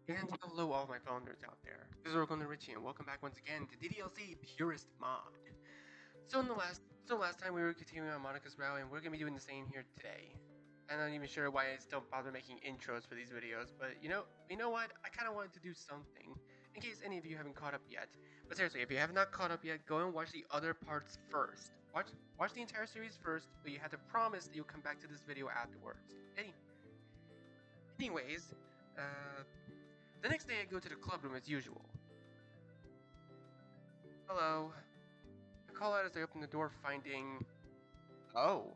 And hello all my founders out there. This is Orlando Richie and welcome back once again to DDLC Purist Mod. So last time we were continuing on Monica's route and we're gonna be doing the same here today. I'm not even sure why I still bother making intros for these videos, but you know what? I kinda wanted to do something in case any of you haven't caught up yet. But seriously, if you have not caught up yet, go and watch the other parts first. Watch the entire series first, but you have to promise that you'll come back to this video afterwards. Anyways, uh the next day I go to the club room as usual. Hello. I call out as I open the door finding... Oh.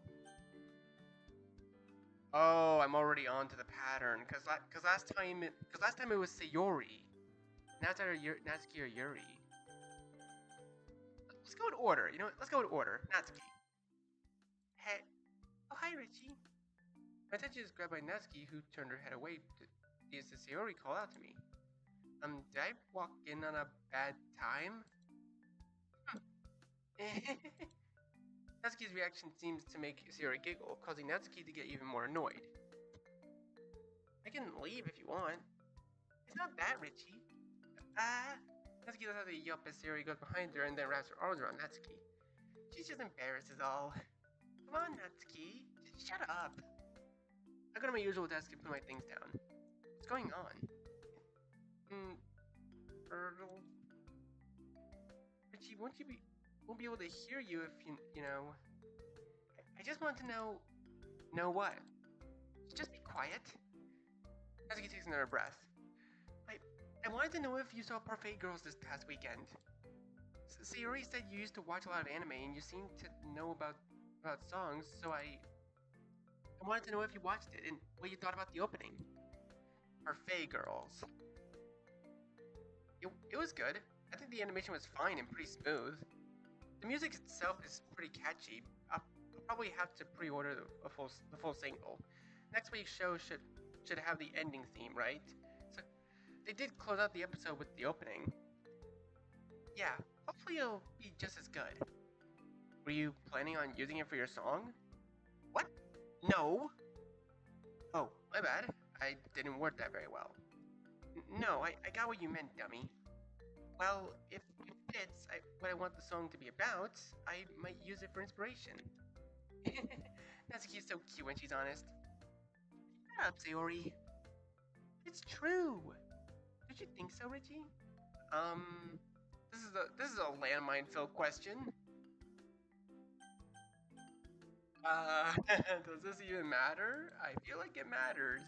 Oh, I'm already on to the pattern. Cause last time it was Sayori. Now it's either Natsuki or Yuri. Let's go in order. You know what? Let's go in order. Natsuki. Hey. Oh, hi, Richie. My attention is grabbed by Natsuki, who turned her head away to see Sayori call out to me. Did I walk in on a bad time? Natsuki's reaction seems to make Sayori giggle, causing Natsuki to get even more annoyed. I can leave if you want. It's not that, Richie. Natsuki does have to yelp as Sayori goes behind her and then wraps her arms around Natsuki. She's just embarrassed is all. Come on, Natsuki. Just shut up. I go to my usual desk and put my things down. What's going on? Richie, won't be able to hear you if you know. I just want to know what? Just be quiet. Natsuki takes another breath. I wanted to know if you saw Parfait Girls this past weekend. Sayori said you used to watch a lot of anime and you seem to know about songs, so I wanted to know if you watched it and what you thought about the opening. Parfait Girls. It was good. I think the animation was fine and pretty smooth. The music itself is pretty catchy. I'll probably have to pre-order the full single. Next week's show should have the ending theme, right? So they did close out the episode with the opening. Yeah, hopefully it'll be just as good. Were you planning on using it for your song? What? No. Oh, my bad. I didn't word that very well. No, I got what you meant, dummy. Well, if it fits what I want the song to be about, I might use it for inspiration. Natsuki is so cute when she's honest. Shut up, Sayori. It's true. Did you think so, Richie? This is a landmine-filled question. Does this even matter? I feel like it matters.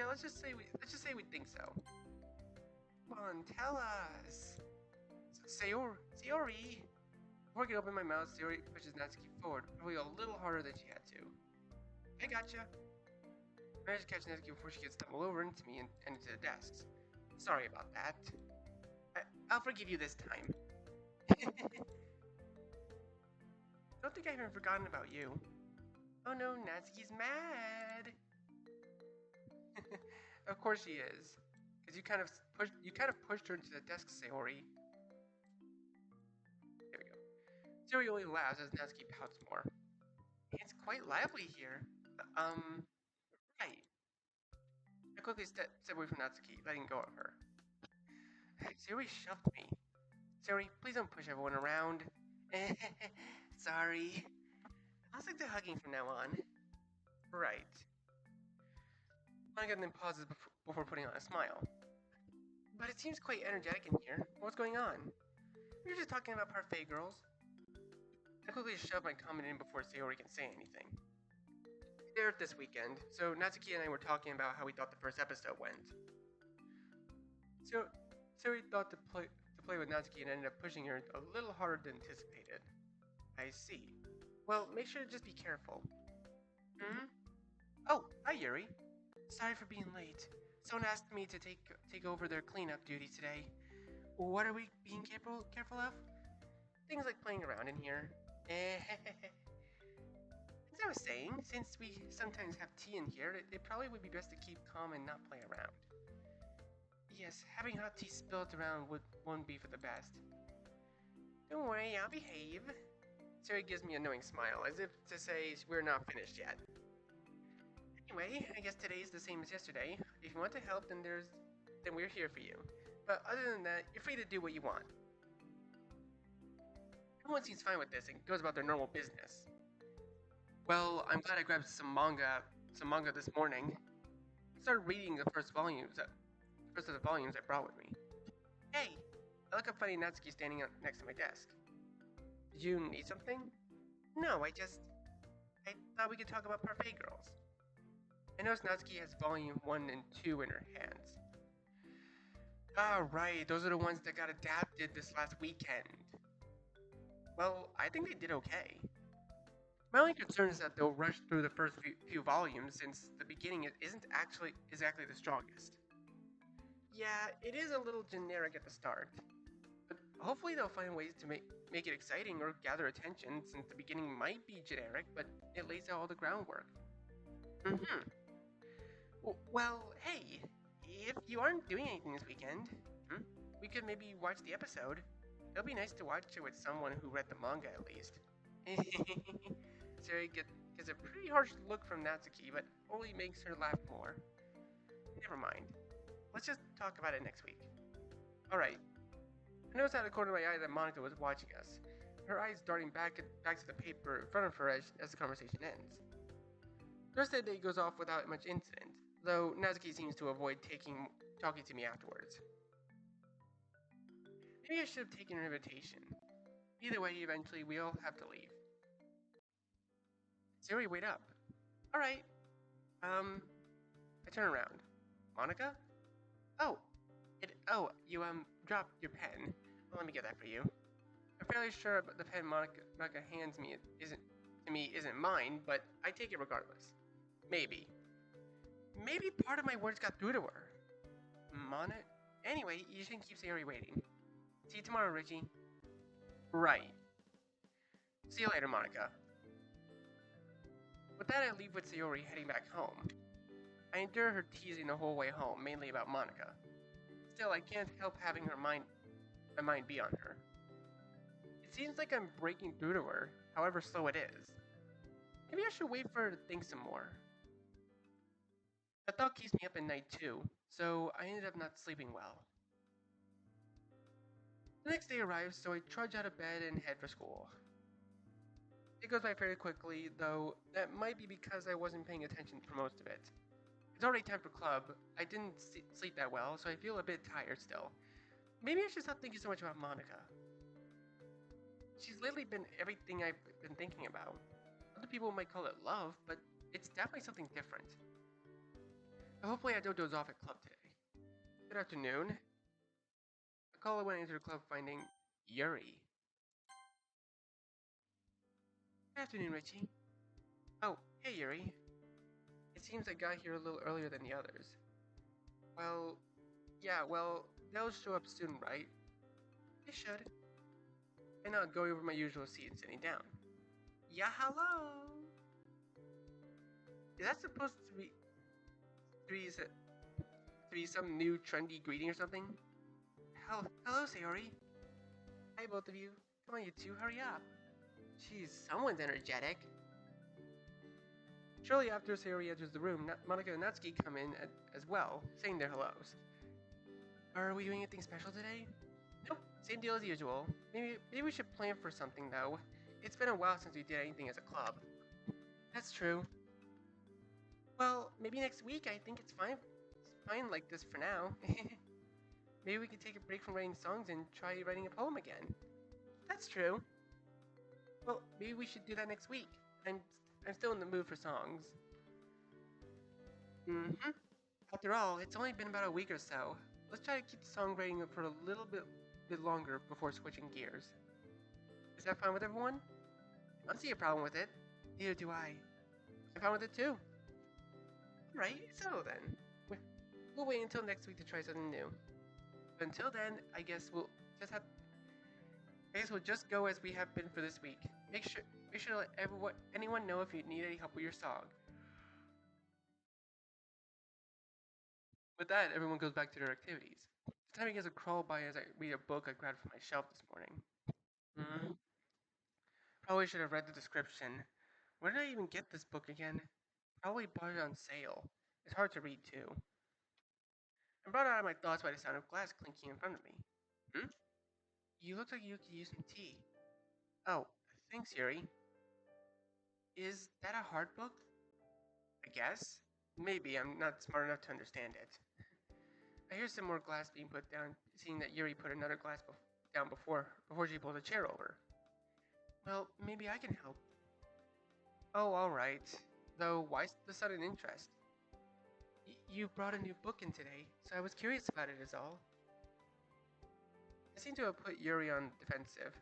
Let's just say we think so. Come on, tell us. Sayori. Before I can open my mouth, Sayori pushes Natsuki forward, probably a little harder than she had to. I gotcha. I managed to catch Natsuki before she gets stumbled over into me and into the desks. Sorry about that. I'll forgive you this time. Don't think I haven't forgotten about you. Oh no, Natsuki's mad. Of course she is, because you kind of pushed her into the desk, Sayori. There we go. Sayori only laughs as Natsuki pouts more. It's quite lively here. Right. I quickly step away from Natsuki, letting go of her. Sayori shoved me. Sayori, please don't push everyone around. Sorry. I'll stick to hugging from now on. Right. Monica then pauses before putting on a smile. But it seems quite energetic in here. What's going on? We were just talking about Parfait Girls. I quickly shove my comment in before Sayori can say anything. They aired this weekend, so Natsuki and I were talking about how we thought the first episode went. So Sayori thought to play with Natsuki and ended up pushing her a little harder than anticipated. I see. Well, make sure to just be careful. Oh, hi Yuri. Sorry for being late. Someone asked me to take over their cleanup duty today. What are we being careful of? Things like playing around in here. As I was saying, since we sometimes have tea in here, it probably would be best to keep calm and not play around. Yes, having hot tea spilled around won't be for the best. Don't worry, I'll behave. Siri gives me an annoying smile, as if to say we're not finished yet. Anyway, I guess today is the same as yesterday. If you want to help, then we're here for you. But other than that, you're free to do what you want. Everyone seems fine with this and goes about their normal business. Well, I'm glad I grabbed some manga this morning. I started reading the first of the volumes I brought with me. Hey, I look up funny Natsuki standing next to my desk. Did you need something? No, I thought we could talk about Parfait Girls. I noticed Natsuki has volume 1 and 2 in her hands. Ah, right, those are the ones that got adapted this last weekend. Well, I think they did okay. My only concern is that they'll rush through the first few volumes since the beginning isn't actually exactly the strongest. Yeah, it is a little generic at the start, but hopefully they'll find ways to make it exciting or gather attention since the beginning might be generic, but it lays out all the groundwork. Mm-hmm. Well, hey, if you aren't doing anything this weekend, we could maybe watch the episode. It'll be nice to watch it with someone who read the manga at least. Sari gets a pretty harsh look from Natsuki, but only makes her laugh more. Never mind. Let's just talk about it next week. Alright. I noticed out of the corner of my eye that Monica was watching us, her eyes darting back to the paper in front of her as the conversation ends. The rest of the day goes off without much incident, though Natsuki seems to avoid talking to me afterwards. Maybe I should have taken her invitation. Either way, eventually we'll have to leave. Siri, wait up. Alright. I turn around. Monica? Oh, you dropped your pen. Well, let me get that for you. I'm fairly sure the pen Monica hands me isn't mine, but I take it regardless. Maybe part of my words got through to her. Anyway, you shouldn't keep Sayori waiting. See you tomorrow, Richie. Right. See you later, Monica. With that, I leave with Sayori heading back home. I endure her teasing the whole way home, mainly about Monica. Still, I can't help having my mind be on her. It seems like I'm breaking through to her, however slow it is. Maybe I should wait for her to think some more. That thought keeps me up at night too, so I ended up not sleeping well. The next day arrives, so I trudge out of bed and head for school. It goes by fairly quickly, though that might be because I wasn't paying attention for most of it. It's already time for club. I didn't sleep that well, so I feel a bit tired still. Maybe I should stop thinking so much about Monica. She's lately been everything I've been thinking about. Other people might call it love, but it's definitely something different. So hopefully I don't doze off at club today. Good afternoon. I call it when I enter the club finding Yuri. Good afternoon, Richie. Oh, hey Yuri. It seems I got here a little earlier than the others. Well, they'll show up soon, right? They should. And I'll go over my usual seat and sitting down. Yeah, hello! Is that supposed to be some new trendy greeting or something? Hello, Sayori. Hi, both of you. Come on, you two, hurry up. Jeez, someone's energetic. Shortly after Sayori enters the room, Monica and Natsuki come in as well, saying their hellos. Are we doing anything special today? Nope, same deal as usual. Maybe we should plan for something though. It's been a while since we did anything as a club. That's true. Well, maybe next week. I think it's fine like this for now. Maybe we could take a break from writing songs and try writing a poem again. That's true. Well, maybe we should do that next week. I'm still in the mood for songs. Mm-hmm. After all, it's only been about a week or so. Let's try to keep the songwriting up for a little bit longer before switching gears. Is that fine with everyone? I don't see a problem with it. Neither do I. I'm fine with it too. Right, so then. We'll wait until next week to try something new. But until then, I guess we'll just go as we have been for this week. Make sure to let anyone know if you need any help with your song. With that, everyone goes back to their activities. The time begins to crawl by as I read a book I grabbed from my shelf this morning. Hmm. Probably should have read the description. Where did I even get this book again? Probably bought it on sale. It's hard to read too. I brought out of my thoughts by the sound of glass clinking in front of me. Hmm? You look like you could use some tea. Oh, thanks, Yuri. Is that a hard book? I guess. Maybe I'm not smart enough to understand it. I hear some more glass being put down, seeing that Yuri put another glass down before she pulled a chair over. Well, maybe I can help. Oh, all right. Though, why the sudden interest? You brought a new book in today, so I was curious about it. Is all. I seem to have put Yuri on defensive.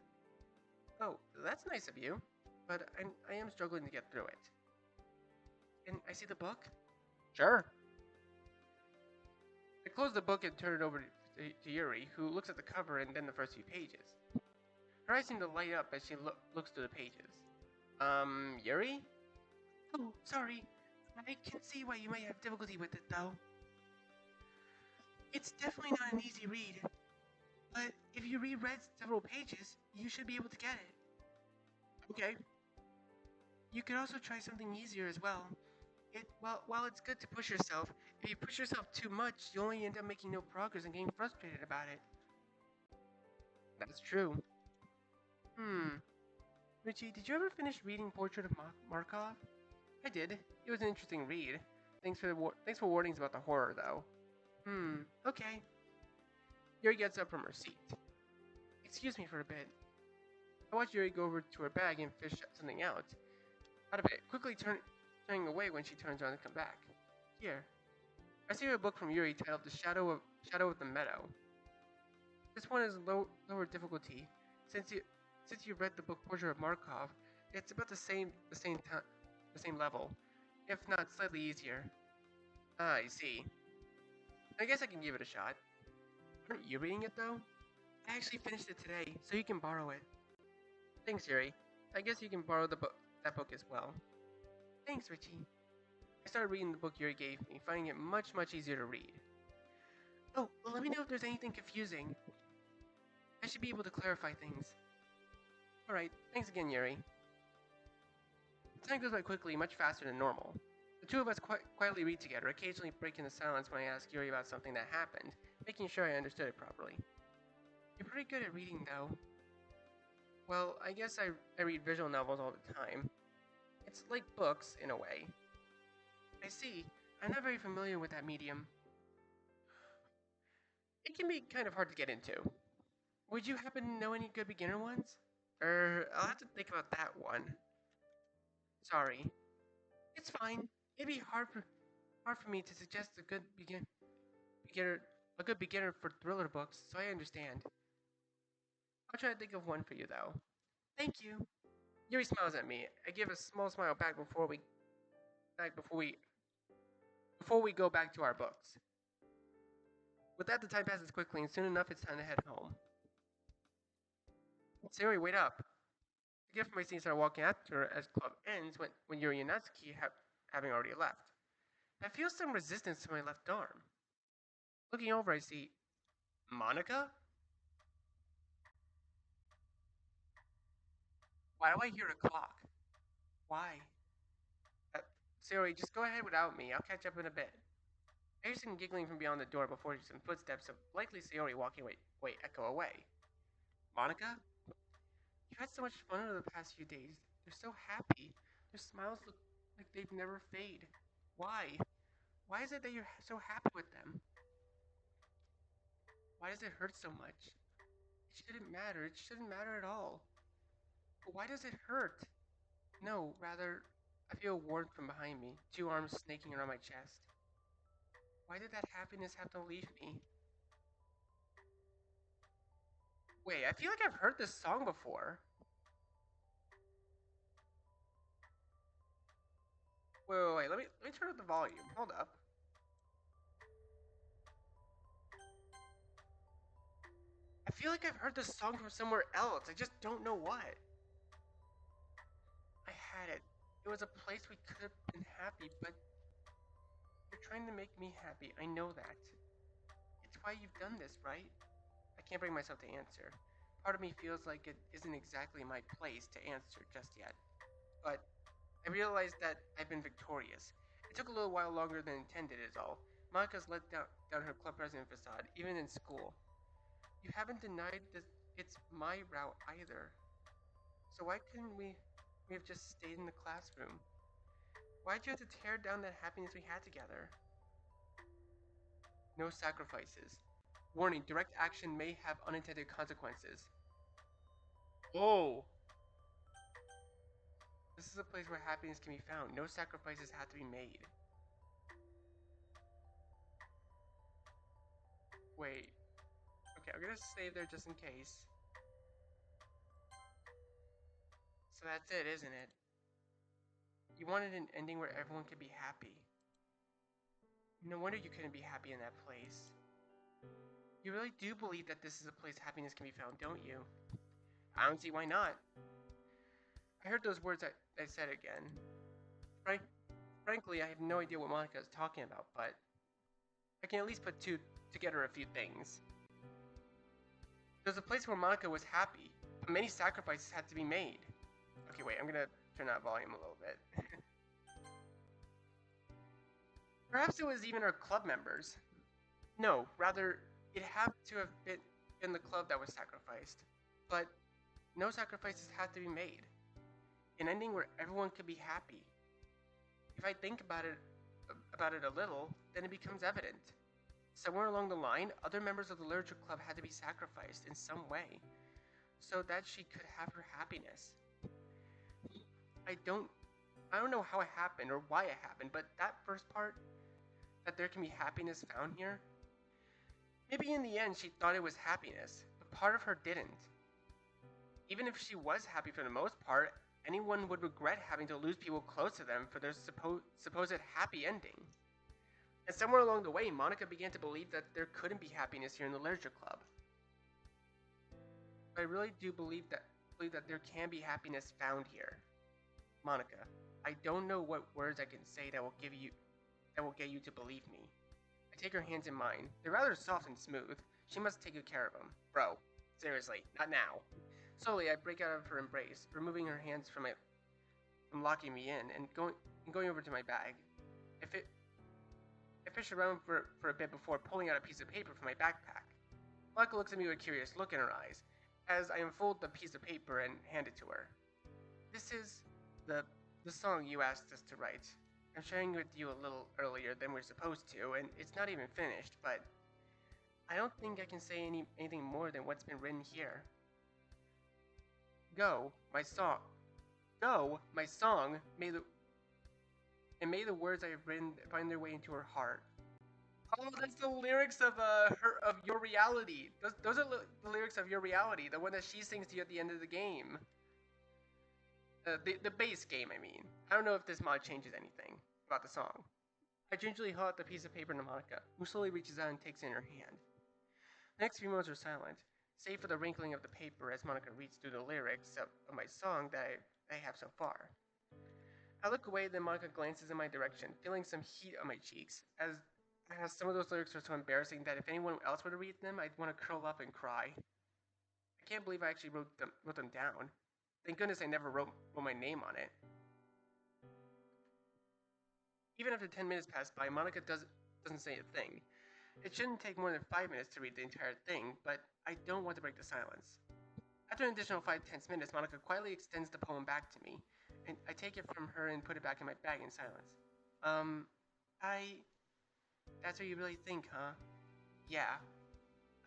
Oh, that's nice of you, but I am struggling to get through it. Can I see the book? Sure. I close the book and turn it over to Yuri, who looks at the cover and then the first few pages. Her eyes seem to light up as she looks through the pages. Yuri? Oh, sorry. I can see why you might have difficulty with it, though. It's definitely not an easy read, but if you reread several pages, you should be able to get it. Okay. You could also try something easier as well. While it's good to push yourself, if you push yourself too much, you only end up making no progress and getting frustrated about it. That's true. Richie, did you ever finish reading Portrait of Markov? I did. It was an interesting read. Thanks for warnings about the horror, though. Okay. Yuri gets up from her seat. Excuse me for a bit. I watch Yuri go over to her bag and fish something out of it, quickly turning away when she turns around to come back. Here. I see a book from Yuri titled The Shadow of the Meadow. This one is lower difficulty. Since you read the book Portrait of Markov, it's about the same level, if not slightly easier. Ah, I see. I guess I can give it a shot. Aren't you reading it though? I actually finished it today, so you can borrow it. Thanks, Yuri. I guess you can borrow that book as well. Thanks, Richie. I started reading the book Yuri gave me, finding it much easier to read. Oh, well, let me know if there's anything confusing. I should be able to clarify things. Alright, thanks again, Yuri. Time goes by quickly, much faster than normal. The two of us quietly read together, occasionally breaking the silence when I ask Yuri about something that happened, making sure I understood it properly. You're pretty good at reading, though. Well, I guess I read visual novels all the time. It's like books, in a way. I see. I'm not very familiar with that medium. It can be kind of hard to get into. Would you happen to know any good beginner ones? I'll have to think about that one. Sorry. It's fine. It'd be hard for me to suggest beginner a good beginner for thriller books, so I understand. I'll try to think of one for you though. Thank you. Yuri smiles at me. I give a small smile back back before we go back to our books. With that, the time passes quickly, and soon enough, it's time to head home. Yuri, wait up! I get from my seat and start walking after her as club ends when Yuri and Natsuki having already left. I feel some resistance to my left arm. Looking over, I see Monica? Why do I hear a clock? Why? Uh, Sayori, just go ahead without me. I'll catch up in a bit. I hear some giggling from beyond the door before some footsteps of likely Sayori walking echo away. Monica? You've had so much fun over the past few days. They're so happy. Their smiles look like they've never fade. Why? Why is it that you're so happy with them? Why does it hurt so much? It shouldn't matter. It shouldn't matter at all. But why does it hurt? No, rather, I feel warmth from behind me, two arms snaking around my chest. Why did that happiness have to leave me? Wait, I feel like I've heard this song before. Wait, let me turn up the volume. Hold up. I feel like I've heard this song from somewhere else. I just don't know what. I had it. It was a place we could have been happy, but you're trying to make me happy. I know that. It's why you've done this, right? I can't bring myself to answer. Part of me feels like it isn't exactly my place to answer just yet. But I realized that I've been victorious. It took a little while longer than intended, is all. Monika's let down her club president facade, even in school. You haven't denied that it's my route either. So why couldn't we have just stayed in the classroom? Why'd you have to tear down that happiness we had together? No sacrifices. Warning, direct action may have unintended consequences. Oh! This is a place where happiness can be found. No sacrifices have to be made. Wait. Okay, I'm gonna save there just in case. So that's it, isn't it? You wanted an ending where everyone could be happy. No wonder you couldn't be happy in that place. You really do believe that this is a place happiness can be found, don't you? I don't see why not. I heard those words I said again. Frankly, I have no idea what Monika is talking about, but I can at least put together a few things. There's a place where Monika was happy, but many sacrifices had to be made. Okay, wait, I'm gonna turn that volume a little bit. Perhaps it was even our club members. No, rather, it had to have been the club that was sacrificed. But no sacrifices had to be made. An ending where everyone could be happy. If I think about it a little, then it becomes evident. Somewhere along the line, other members of the literature club had to be sacrificed in some way, so that she could have her happiness. I don't know how it happened or why it happened, but that first part, that there can be happiness found here, maybe in the end she thought it was happiness, but part of her didn't. Even if she was happy for the most part, anyone would regret having to lose people close to them for their supposed happy ending. And somewhere along the way, Monika began to believe that there couldn't be happiness here in the literature club. But I really do believe that there can be happiness found here. Monika, I don't know what words I can say that will get you to believe me. I take her hands in mine. They're rather soft and smooth. She must take good care of them. Bro, seriously, not now. Slowly, I break out of her embrace, removing her hands from locking me in and going over to my bag. I fish around for a bit before pulling out a piece of paper from my backpack. Monika looks at me with a curious look in her eyes as I unfold the piece of paper and hand it to her. This is the song you asked us to write. I'm sharing it with you a little earlier than we're supposed to, and it's not even finished, but I don't think I can say anything more than what's been written here. Go, my song. Go, my song. May the words I have written find their way into her heart. Oh, that's the lyrics of Your Reality. Those are the lyrics of Your Reality, the one that she sings to you at the end of the game. The base game, I mean. I don't know if this mod changes anything about the song. I gingerly hold out the piece of paper to Monika, who slowly reaches out and takes it in her hand. The next few moments are silent, save for the wrinkling of the paper as Monika reads through the lyrics of my song that I have so far. I look away, then Monika glances in my direction, feeling some heat on my cheeks, as some of those lyrics are so embarrassing that if anyone else were to read them, I'd want to curl up and cry. I can't believe I actually wrote them down. Thank goodness I never wrote my name on it. Even after 10 minutes pass by, Monika doesn't say a thing. It shouldn't take more than 5 minutes to read the entire thing, but I don't want to break the silence. After an additional 5 tense minutes, Monika quietly extends the poem back to me, and I take it from her and put it back in my bag in silence. That's what you really think, huh? Yeah.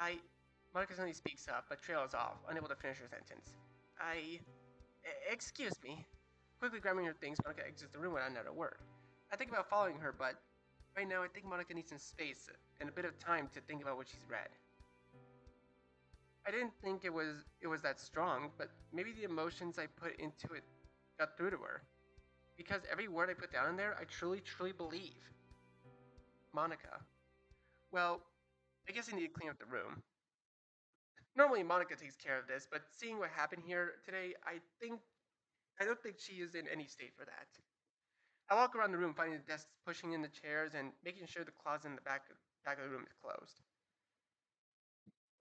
Monika suddenly speaks up, but trails off, unable to finish her sentence. Excuse me. Quickly grabbing her things, Monika exits the room without another word. I think about following her, but right now I think Monika needs some space and a bit of time to think about what she's read. I didn't think it was that strong, but maybe the emotions I put into it got through to her. Because every word I put down in there, I truly, truly believe. Monika. Well, I guess I need to clean up the room. Normally Monika takes care of this, but seeing what happened here today, I don't think she is in any state for that. I walk around the room, finding the desks, pushing in the chairs, and making sure the closet in the back of the room is closed.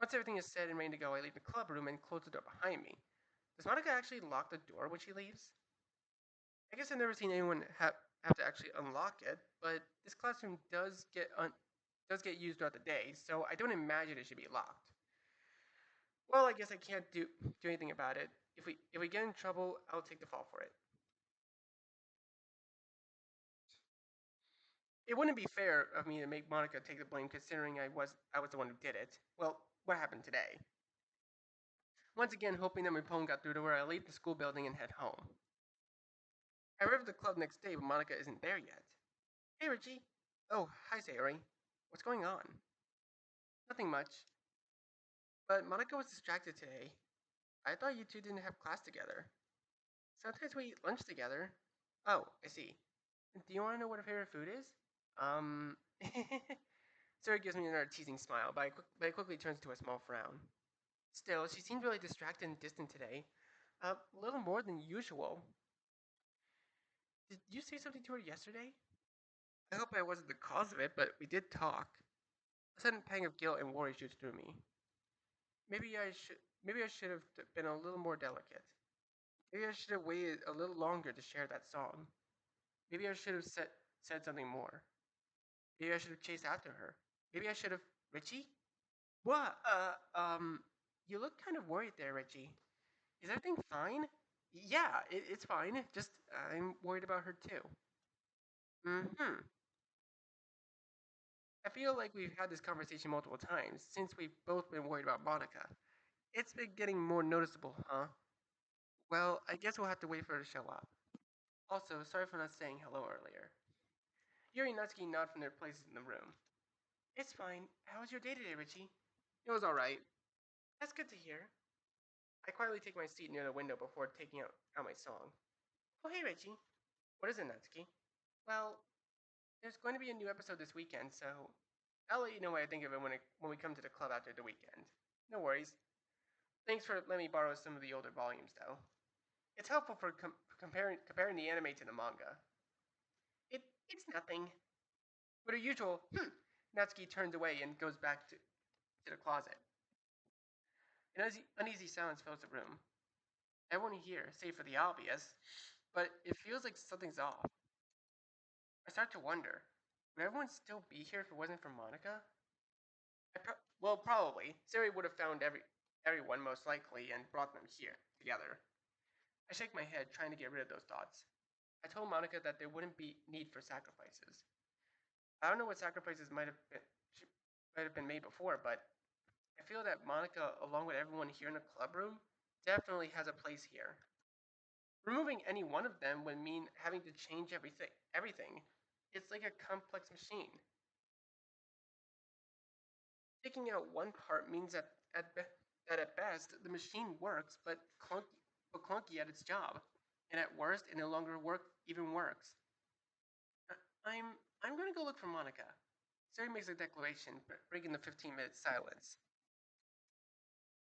Once everything is said and ready to go, I leave the club room and close the door behind me. Does Monica actually lock the door when she leaves? I guess I've never seen anyone have to actually unlock it, but this classroom does get used throughout the day, so I don't imagine it should be locked. Well, I guess I can't do anything about it. If we get in trouble, I'll take the fall for it. It wouldn't be fair of me to make Monica take the blame, considering I was the one who did it. Well, what happened today? Once again, hoping that my poem got through to her, I leave the school building and head home. I arrive at the club next day, but Monica isn't there yet. Hey, Richie. Oh, hi, Sayori. What's going on? Nothing much. But Monica was distracted today. I thought you two didn't have class together. Sometimes we eat lunch together. Oh, I see. Do you want to know what her favorite food is? Um. Sarah gives me another teasing smile, but it quickly turns to a small frown. Still, she seemed really distracted and distant today. A little more than usual. Did you say something to her yesterday? I hope I wasn't the cause of it, but we did talk. A sudden pang of guilt and worry shoots through me. Maybe I should have been a little more delicate. Maybe I should have waited a little longer to share that song. Maybe I should have said something more. Maybe I should have chased after her. Maybe I should have. Richie? What? You look kind of worried there, Richie. Is everything fine? Yeah, it's fine. Just, I'm worried about her too. Hmm. I feel like we've had this conversation multiple times since we've both been worried about Monica. It's been getting more noticeable, huh? Well, I guess we'll have to wait for her to show up. Also, sorry for not saying hello earlier. Yuri and Natsuki nod from their places in the room. It's fine. How was your day today, Richie? It was alright. That's good to hear. I quietly take my seat near the window before taking out my song. Oh, hey, Richie. What is it, Natsuki? Well, there's going to be a new episode this weekend, so I'll let you know what I think of it when we come to the club after the weekend. No worries. Thanks for letting me borrow some of the older volumes, though. It's helpful for comparing the anime to the manga. It's nothing. With her usual, Natsuki turns away and goes back to the closet. An uneasy silence fills the room. Everyone here, save for the obvious, but it feels like something's off. I start to wonder, would everyone still be here if it wasn't for Monica? Well, probably. Sari would have found everyone most likely and brought them here together. I shake my head, trying to get rid of those thoughts. I told Monica that there wouldn't be need for sacrifices. I don't know what sacrifices might have been made before, but I feel that Monica, along with everyone here in the club room, definitely has a place here. Removing any one of them would mean having to change everything. Everything. It's like a complex machine. Taking out one part means that at best the machine works, but clunky at its job, and at worst it no longer even works. I'm gonna go look for Monica. Sari makes a declaration, breaking the 15-minute silence.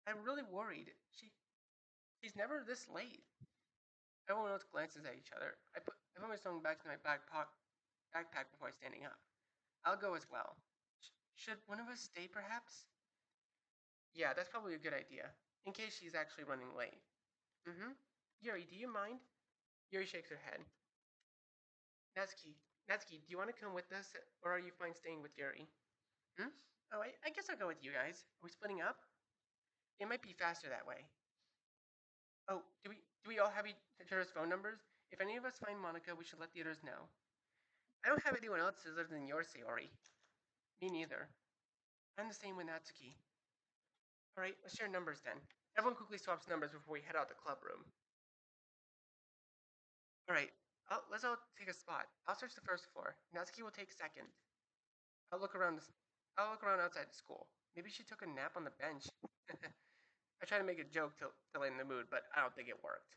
I'm really worried. She's never this late. Everyone else glances at each other. I put my song back in my backpack before standing up. I'll go as well. Should one of us stay, perhaps? Yeah, that's probably a good idea, in case she's actually running late. Mm-hmm. Yuri, do you mind? Yuri shakes her head. Natsuki, do you want to come with us, or are you fine staying with Yuri? Hmm? Oh, I guess I'll go with you guys. Are we splitting up? It might be faster that way. Oh, do we all have each other's phone numbers? If any of us find Monica, we should let the others know. I don't have anyone else other than your Sayori. Me neither. I'm the same with Natsuki. Alright, let's share numbers then. Everyone quickly swaps numbers before we head out the club room. Alright, let's all take a spot. I'll search the first floor. Natsuki will take second. I'll look around I'll look around outside the school. Maybe she took a nap on the bench. I try to make a joke to lighten the mood, but I don't think it worked.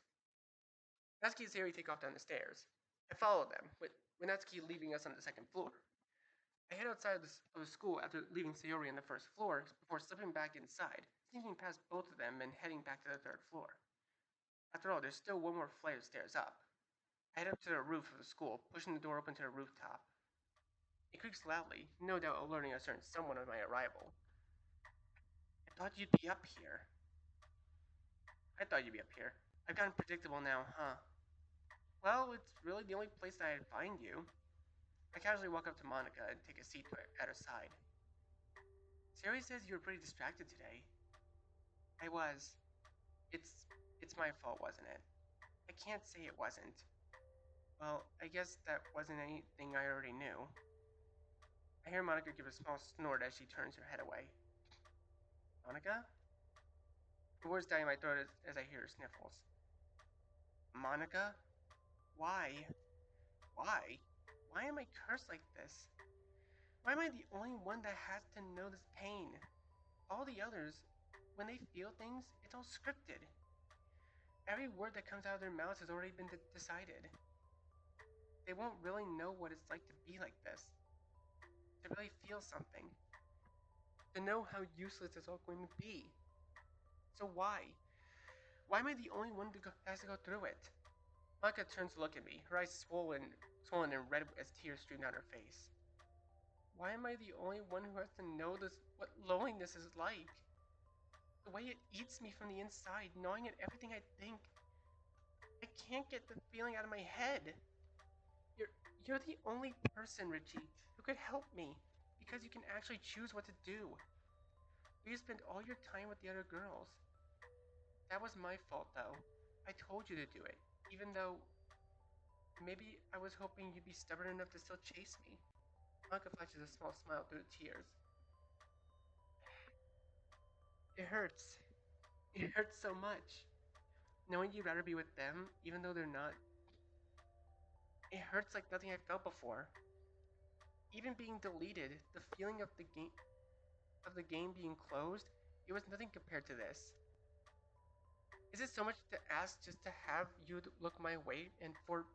Natsuki and Sayori take off down the stairs. I follow them, with Natsuki leaving us on the second floor. I head outside of the school after leaving Sayori on the first floor before slipping back inside, sneaking past both of them and heading back to the third floor. After all, there's still one more flight of stairs up. I head up to the roof of the school, pushing the door open to the rooftop. It creaks loudly, no doubt alerting a certain someone of my arrival. thought you'd be up here. I thought you'd be up here. I've gotten predictable now, huh? Well, it's really the only place that I'd find you. I casually walk up to Monica and take a seat at her side. Siri says you were pretty distracted today. I was. It's my fault, wasn't it? I can't say it wasn't. Well, I guess that wasn't anything I already knew. I hear Monica give a small snort as she turns her head away. Monica? The words die in my throat as I hear her sniffles. Monica? Why? Why? Why am I cursed like this? Why am I the only one that has to know this pain? All the others, when they feel things, it's all scripted. Every word that comes out of their mouths has already been decided. They won't really know what it's like to be like this. To really feel something. To know how useless it's all going to be. So why? Why am I the only one that has to go through it? Monica turns to look at me, her eyes swollen and red as tears stream down her face. Why am I the only one who has to know what loneliness is like? The way it eats me from the inside, gnawing at everything I think. I can't get the feeling out of my head. You're the only person, Richie, who could help me, because you can actually choose what to do. You spend all your time with the other girls. That was my fault, though. I told you to do it, even though maybe I was hoping you'd be stubborn enough to still chase me. Monica flashes a small smile through the tears. It hurts. It hurts so much. Knowing you'd rather be with them, even though they're not. It hurts like nothing I've felt before. Even being deleted, the feeling of the game being closed, it was nothing compared to this. Is it so much to ask just to have you look my way and for...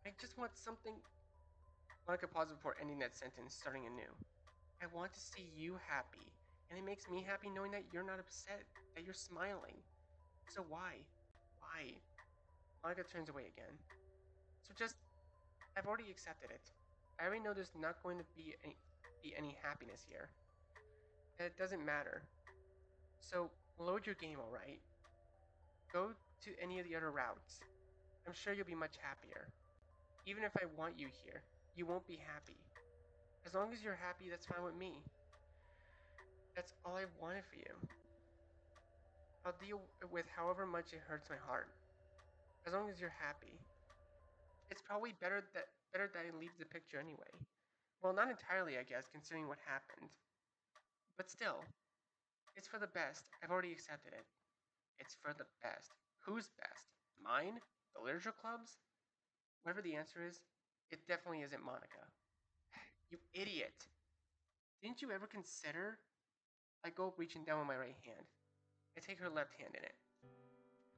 I just want something... Monica paused before ending that sentence, starting anew. I want to see you happy, and it makes me happy knowing that you're not upset, that you're smiling. So why? Why? Monica turns away again. So just... I've already accepted it. I already know there's not going to be any happiness here. And it doesn't matter. So, load your game, alright? Go to any of the other routes. I'm sure you'll be much happier. Even if I want you here, you won't be happy. As long as you're happy, that's fine with me. That's all I've wanted for you. I'll deal with however much it hurts my heart. As long as you're happy. It's probably better that I leave the picture anyway. Well, not entirely, I guess, considering what happened. But still, it's for the best. I've already accepted it. It's for the best. Whose best? Mine? The literature club's? Whatever the answer is, it definitely isn't Monica. You idiot. Didn't you ever consider? I go reaching down with my right hand. I take her left hand in it.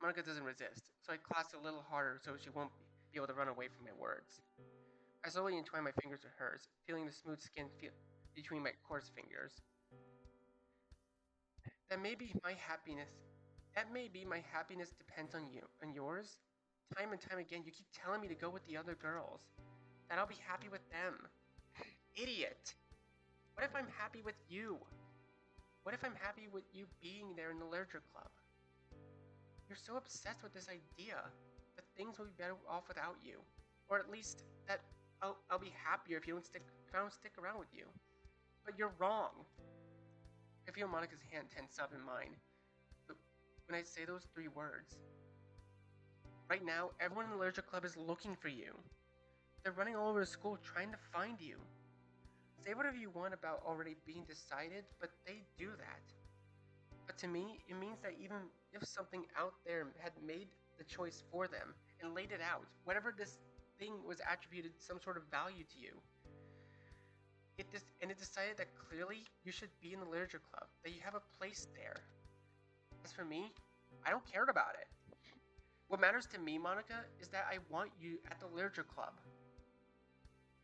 Monica doesn't resist, so I clasp it a little harder so she won't be able to run away from my words. I slowly entwine my fingers with hers, feeling the smooth skin between my coarse fingers. That may be my happiness. That may be my happiness depends on you and yours. Time and time again, you keep telling me to go with the other girls. That I'll be happy with them. Idiot! What if I'm happy with you? What if I'm happy with you being there in the literature club? You're so obsessed with this idea that things will be better off without you. Or at least that I'll be happier if I don't stick around with you. But you're wrong. I feel Monica's hand tense up in mine. But when I say those 3 words, right now, everyone in the literature club is looking for you. They're running all over the school trying to find you. Say whatever you want about already being decided, but they do that. But to me, it means that even if something out there had made the choice for them and laid it out, whatever this thing was attributed some sort of value to you, it decided that clearly you should be in the literature club, that you have a place there. As for me, I don't care about it. What matters to me, Monica, is that I want you at the literature club.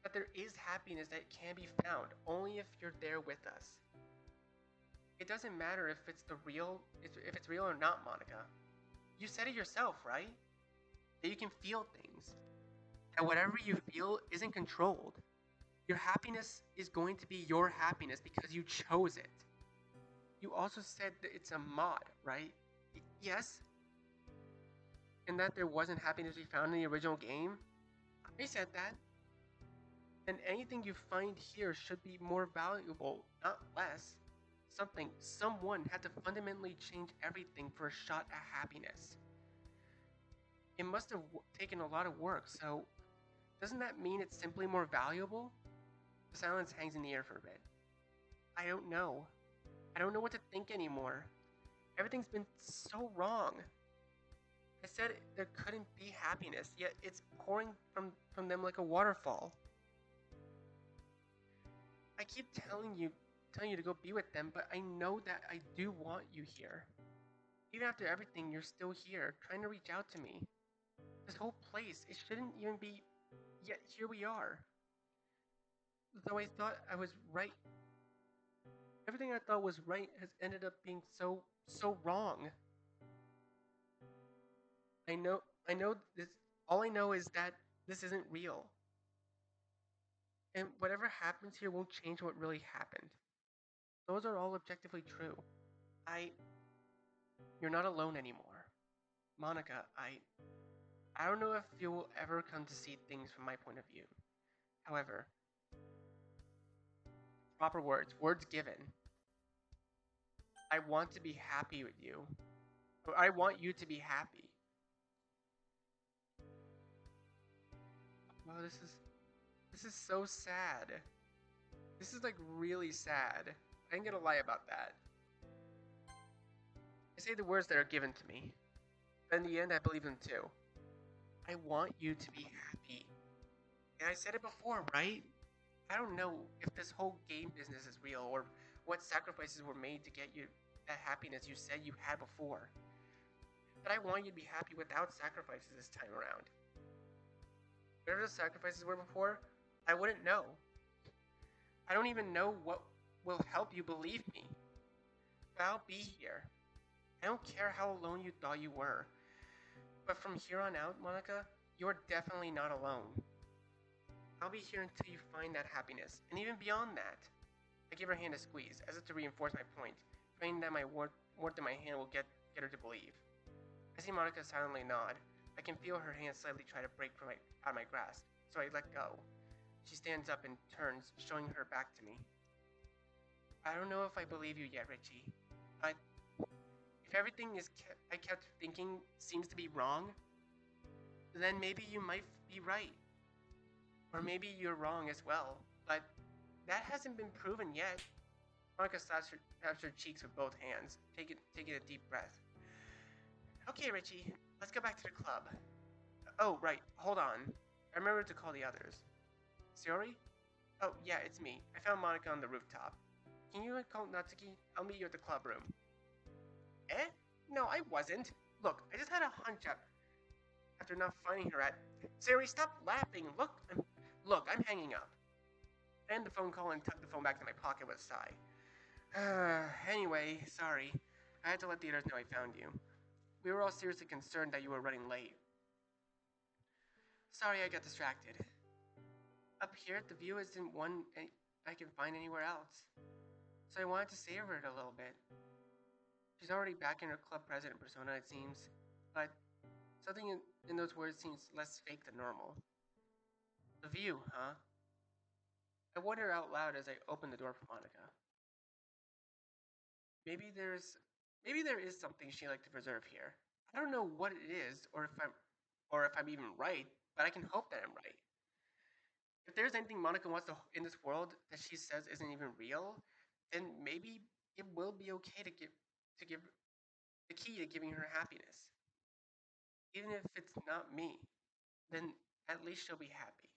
That there is happiness that can be found only if you're there with us. It doesn't matter if it's real or not, Monica. You said it yourself, right? That you can feel things. That whatever you feel isn't Your happiness is going to be your happiness because you chose it. You also said that it's a mod, right? Yes? And that there wasn't happiness to be found in the original game? I said that. And anything you find here should be more valuable, not less. Someone had to fundamentally change everything for a shot at happiness. It must have taken a lot of work, so doesn't that mean it's simply more valuable? The silence hangs in the air for a bit. I don't know. I don't know what to think anymore. Everything's been so wrong. I said there couldn't be happiness, yet it's pouring from them like a waterfall. I keep telling you to go be with them, but I know that I do want you here. Even after everything, you're still here, trying to reach out to me. This whole place, it shouldn't even be, yet here we are. Though I thought I was right, everything I thought was right has ended up being so wrong. I know this, all I know is that this isn't real. And whatever happens here won't change what really happened. Those are all objectively true. You're not alone anymore. Monica, I don't know if you will ever come to see things from my point of view. However, proper words given. I want to be happy with you. I want you to be happy. Wow, this is so sad. This is like really sad. I ain't gonna lie about that. I say the words that are given to me, but in the end I believe them too. I want you to be happy. And I said it before, right? I don't know if this whole game business is real or what sacrifices were made to get you that happiness you said you had before. But I want you to be happy without sacrifices this time around. Whatever the sacrifices were before, I wouldn't know. I don't even know what will help you believe me. But I'll be here. I don't care how alone you thought you were. But from here on out, Monica, you're definitely not alone. I'll be here until you find that happiness, and even beyond that. I give her hand a squeeze, as if to reinforce my point, praying that my warmth in my hand will get her to believe. I see Monica silently nod. I can feel her hand slightly try to break out of my grasp, so I let go. She stands up and turns, showing her back to me. I don't know if I believe you yet, Richie, but if everything I kept thinking seems to be wrong, then maybe you might be right. Or maybe you're wrong as well, but that hasn't been proven yet. Monica taps her cheeks with both hands, taking a deep breath. Okay, Richie, let's go back to the club. Oh, right, hold on. I remembered to call the others. Sayori? Oh, yeah, it's me. I found Monica on the rooftop. Can you call Natsuki? I'll meet you at the club room. Eh? No, I wasn't. Look, I just had a hunch after not finding her at... Sayori, stop laughing. Look, I'm hanging up. I end the phone call and tuck the phone back to my pocket with a sigh. Anyway, sorry. I had to let the others know I found you. We were all seriously concerned that you were running late. Sorry I got distracted. Up here, the view isn't one I can find anywhere else. So I wanted to savor it a little bit. She's already back in her club president persona, it seems. But something in those words seems less fake than normal. The view, huh? I wonder out loud as I open the door for Monica. Maybe there is something she'd like to preserve here. I don't know what it is, or if I'm even right, but I can hope that I'm right. If there's anything Monica wants in this world that she says isn't even real, then maybe it will be okay to give the key to giving her happiness. Even if it's not me, then at least she'll be happy.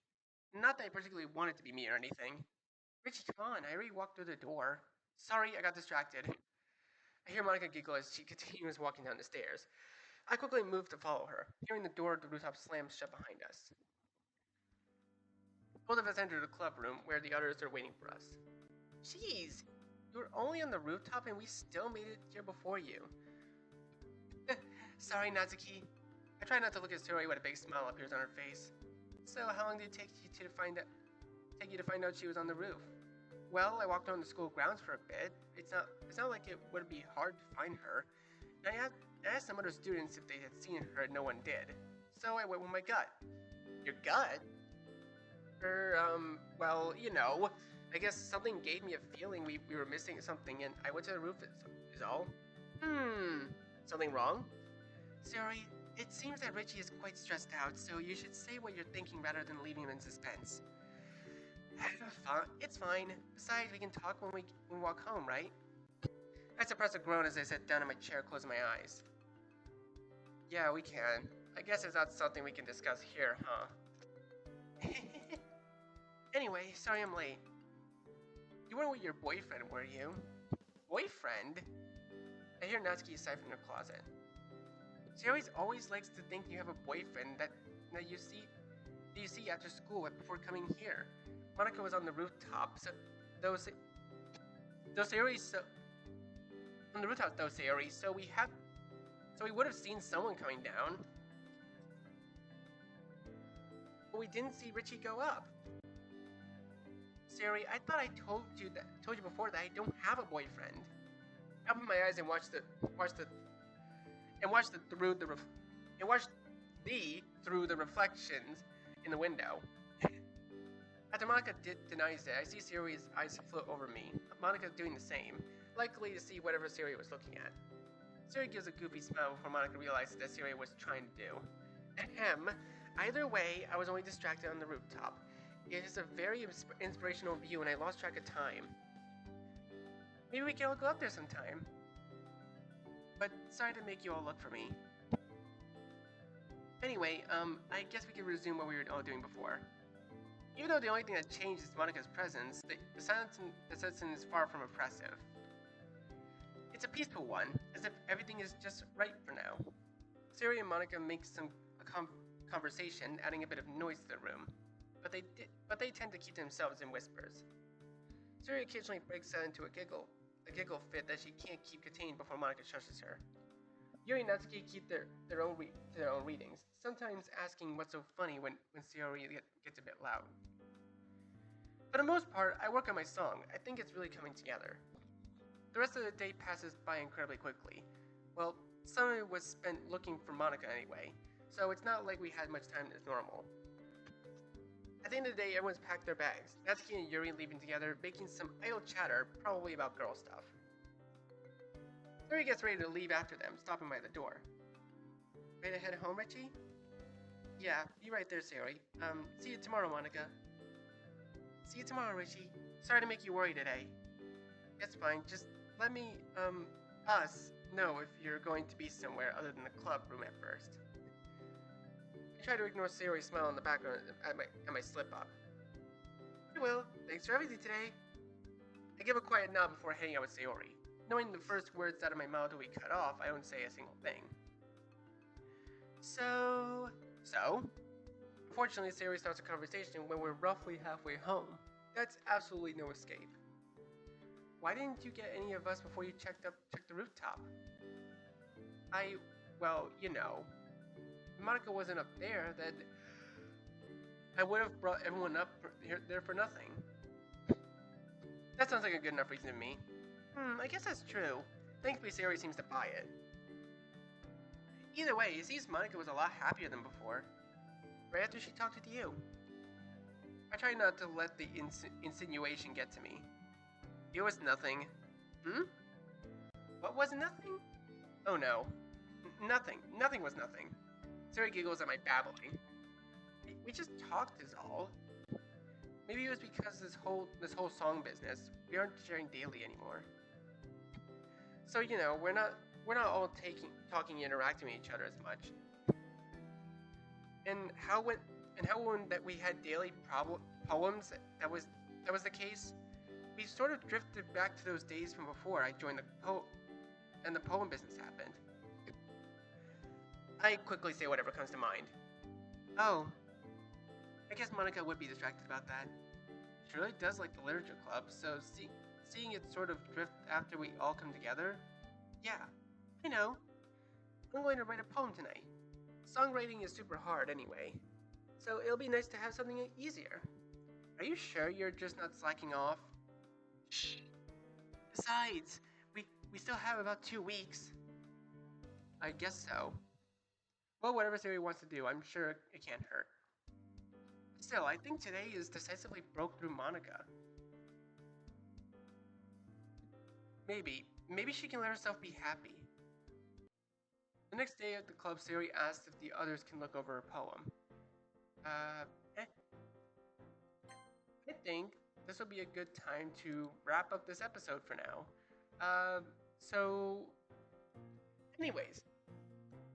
Not that I particularly want it to be me or anything. Richie, come on, I already walked through the door. Sorry, I got distracted. I hear Monica giggle as she continues walking down the stairs. I quickly move to follow her, hearing the door of the rooftop slam shut behind us. Both of us enter the club room where the others are waiting for us. Jeez, you were only on the rooftop and we still made it here before you. Sorry, Natsuki. I try not to look at Sayori when a big smile appears on her face. So, how long did it take you to find out she was on the roof? Well, I walked on the school grounds for a bit. It's not like it would be hard to find her. And I asked some other students if they had seen her, and no one did. So I went with my gut. Your gut? Well, I guess something gave me a feeling we were missing something, and I went to the roof, is all. Something wrong? Sorry, it seems that Richie is quite stressed out, so you should say what you're thinking rather than leaving him in suspense. It's fine. Besides, we can talk when we walk home, right? I suppressed a groan as I sat down in my chair, closing my eyes. Yeah, we can. I guess it's not something we can discuss here, huh? Anyway, sorry I'm late. You weren't with your boyfriend, were you? Boyfriend? I hear Natsuki sigh from the closet. She always likes to think you have a boyfriend that you see after school before coming here. Monica was on the rooftop, so those theories on the rooftop those theories, so we would have seen someone coming down. But we didn't see Richie go up. Siri, I thought I told you before that I don't have a boyfriend. I opened my eyes and watched through the reflections in the window. After Monica denies it, I see Siri's eyes float over me. Monica doing the same, likely to see whatever Siri was looking at. Siri gives a goofy smile before Monica realizes that Siri was trying to do. Ahem. Either way, I was only distracted on the rooftop. It is a very inspirational view, and I lost track of time. Maybe we can all go up there sometime. But sorry to make you all look for me. Anyway, I guess we can resume what we were all doing before. Even though the only thing that changed is Monica's presence, the silence that sets in is far from oppressive. It's a peaceful one, as if everything is just right for now. Siri and Monica make some conversation, adding a bit of noise to the room. But they tend to keep themselves in whispers. Siri occasionally breaks out into a giggle fit that she can't keep contained before Monica shushes her. Yuri and Natsuki keep their own readings, sometimes asking what's so funny when Siri gets a bit loud. For the most part, I work on my song. I think it's really coming together. The rest of the day passes by incredibly quickly. Well, some of it was spent looking for Monica anyway, so it's not like we had much time as normal. At the end of the day, everyone's packed their bags. Natsuki and Yuri leaving together, making some idle chatter, probably about girl stuff. Yuri gets ready to leave after them, stopping by the door. Ready to head home, Richie? Yeah, be right there, Siri. See you tomorrow, Monica. See you tomorrow, Richie. Sorry to make you worry today. It's fine, just let me, us know if you're going to be somewhere other than the club room at first. I try to ignore Siri's smile in the background at my slip-up. I will. Thanks for everything today. I give a quiet nod before hanging out with Sayori. Knowing the first words out of my mouth will be cut off, I don't say a single thing. So? Unfortunately, Sayori starts a conversation when we're roughly halfway home. That's absolutely no escape. Why didn't you get any of us before you checked the rooftop? If Monica wasn't up there, then I would have brought everyone up there for nothing. That sounds like a good enough reason to me. I guess that's true. Thankfully, Sayori seems to buy it. Either way, it seems Monica was a lot happier than before. Right after she talked with you. I try not to let the insinuation get to me. It was nothing. What was nothing? Oh no. Nothing. Nothing was nothing. Sayori giggles at my babbling. We just talked is all. Maybe it was because this whole song business, we aren't sharing daily anymore. So we're not all talking and interacting with each other as much. And how when that we had daily poems that was the case, we sort of drifted back to those days from before I joined the poem business happened. I quickly say whatever comes to mind. Oh, I guess Monica would be distracted about that. She really does like the literature club, so seeing it sort of drift after we all come together, yeah, I know. I'm going to write a poem tonight. Songwriting is super hard anyway, so it'll be nice to have something easier. Are you sure you're just not slacking off? Shh. Besides, we still have about 2 weeks. I guess so. Well, whatever Siri wants to do, I'm sure it can't hurt. Still, I think today is decisively broke through Monica. Maybe she can let herself be happy. The next day at the club, Siri asked if the others can look over her poem. I think this will be a good time to wrap up this episode for now. Anyways,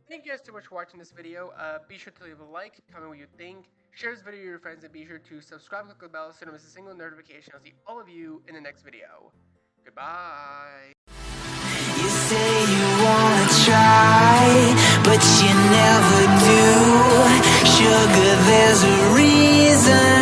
thank you guys so much for watching this video. Be sure to leave a like, comment what you think, share this video with your friends, and be sure to subscribe, click the bell so you don't miss a single notification. I'll see all of you in the next video. Goodbye. You say you wanna try, but you never do. Sugar, there's a reason